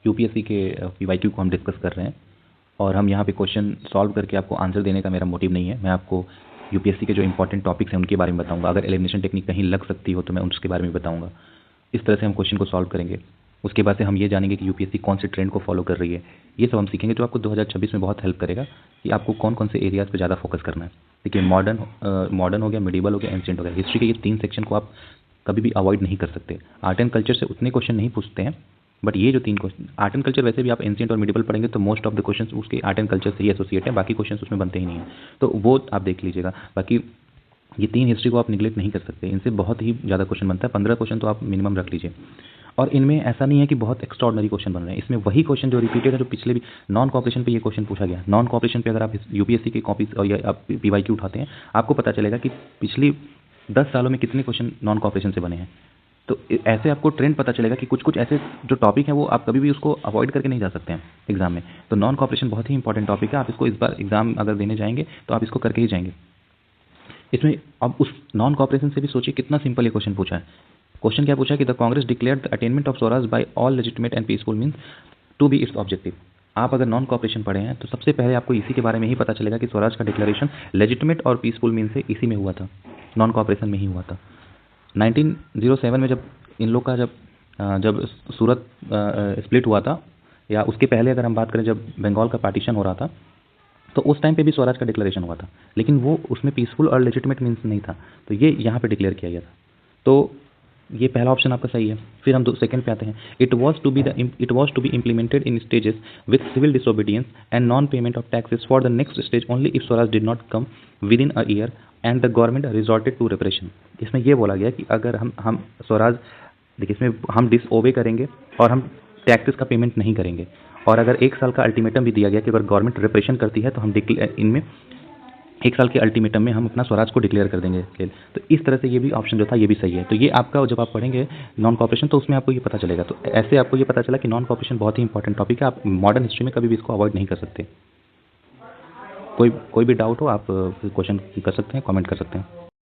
UPSC के PYQ को हम डिस्कस कर रहे हैं और हम यहाँ पे क्वेश्चन सॉल्व करके आपको आंसर देने का मेरा मोटिव नहीं है। मैं आपको यूपीएससी के जो इंपॉर्टेंट टॉपिक्स हैं उनके बारे में बताऊंगा। अगर एलिमिनेशन टेक्निक कहीं लग सकती हो तो मैं उसके बारे में बताऊंगा। इस तरह से हम क्वेश्चन को सॉल्व करेंगे। उसके बाद से हम ये जानेंगे कि यूपीएससी कौन से ट्रेंड को फॉलो कर रही है। ये सब हम सीखेंगे जो आपको 2026 में बहुत हेल्प करेगा कि आपको कौन कौन से एरियाज़ पे ज़्यादा फोकस करना है। देखिए मॉडर्न हो गया, मिडिवल हो गया, एंशिएंट हो गया। हिस्ट्री के ये 3 सेक्शन को आप कभी भी अवॉइड नहीं कर सकते। आर्ट एंड कल्चर से उतने क्वेश्चन नहीं पूछते हैं, बट ये जो 3 क्वेश्चन आर्ट एंड कल्चर, वैसे भी आप एंशिएंट और मिडिवल पढ़ेंगे तो मोस्ट ऑफ द क्वेश्चंस उसके आर्ट एंड कल्चर से ही एसोसिएट है, बाकी क्वेश्चंस उसमें बनते ही नहीं है, तो वो आप देख लीजिएगा। बाकी ये 3 हिस्ट्री को आप निगलेक्ट नहीं कर सकते, इनसे बहुत ही ज़्यादा क्वेश्चन बनता है। 15 क्वेश्चन तो आप मिनिमम रख लीजिए। और इनमें ऐसा नहीं है कि बहुत एक्स्ट्राऑर्डिनरी क्वेश्चन बन रहे हैं, इसमें वही क्वेश्चन जो रिपीटेड है, जो पिछले भी नॉन कॉपरेशन पे ये क्वेश्चन पूछा गया। नॉन कॉपरेशन पे अगर आप यूपीएससी की कॉपीज और या आप पीवाईक्यू उठाते हैं, आपको पता चलेगा कि पिछली 10 सालों में कितने क्वेश्चन नॉन कॉपरेशन से बने हैं। तो ऐसे आपको ट्रेंड पता चलेगा कि कुछ कुछ ऐसे जो टॉपिक है वो आप कभी भी उसको अवॉइड करके नहीं जा सकते हैं एग्जाम में। तो नॉन कॉपरेशन बहुत ही इंपॉर्टेंट टॉपिक है। आप इसको इस बार एग्जाम अगर देने जाएंगे तो आप इसको करके ही जाएंगे। इसमें अब उस नॉन कॉपरेशन से भी सोचिए कितना सिंपल ये क्वेश्चन पूछा है। क्वेश्चन क्या पूछा है कि the Congress declared the attainment of swaraj by all legitimate and peaceful means to be its objective. आप अगर नॉन कॉपरेशन पढ़े हैं तो सबसे पहले आपको इसी के बारे में ही पता चलेगा कि स्वराज का डिक्लेरेशन लेजिटिमेट और पीसफुल मीन से इसी में हुआ था, नॉन कॉपरेशन में ही हुआ था। 1907 में जब इन लोग का जब सूरत स्प्लिट हुआ था, या उसके पहले अगर हम बात करें जब बंगाल का पार्टीशन हो रहा था, तो उस टाइम पे भी स्वराज का डिक्लेरेशन हुआ था, लेकिन वो उसमें पीसफुल और लेजिटिमेट मीन्स नहीं था, तो ये यहाँ पे डिक्लेयर किया गया था। तो ये पहला ऑप्शन आपका सही है। फिर हम सेकंड पे आते हैं। It was to be implemented in stages with civil disobedience and non payment of taxes for the next stage only if swaraj did not come within a year and the government resorted to repression. इसमें ये बोला गया कि अगर हम स्वराज, देखिए इसमें हम डिसओबे करेंगे और हम टैक्सेस का पेमेंट नहीं करेंगे, और अगर 1 साल का अल्टीमेटम भी दिया गया कि अगर गवर्नमेंट रिप्रेशन करती है तो हम इनमें 1 साल के अल्टीमेटम में हम अपना स्वराज को डिक्लेयर कर देंगे। तो इस तरह से ये भी ऑप्शन जो था ये भी सही है। तो ये आपका जब आप पढ़ेंगे नॉन कॉपरेशन तो उसमें आपको ये पता चलेगा। तो ऐसे आपको ये पता चला कि नॉन कॉपरेशन बहुत ही इंपॉर्टेंट टॉपिक है। आप मॉडर्न हिस्ट्री में कभी भी इसको अवॉइड नहीं कर सकते। कोई भी डाउट हो आप क्वेश्चन कर सकते हैं, कमेंट कर सकते हैं।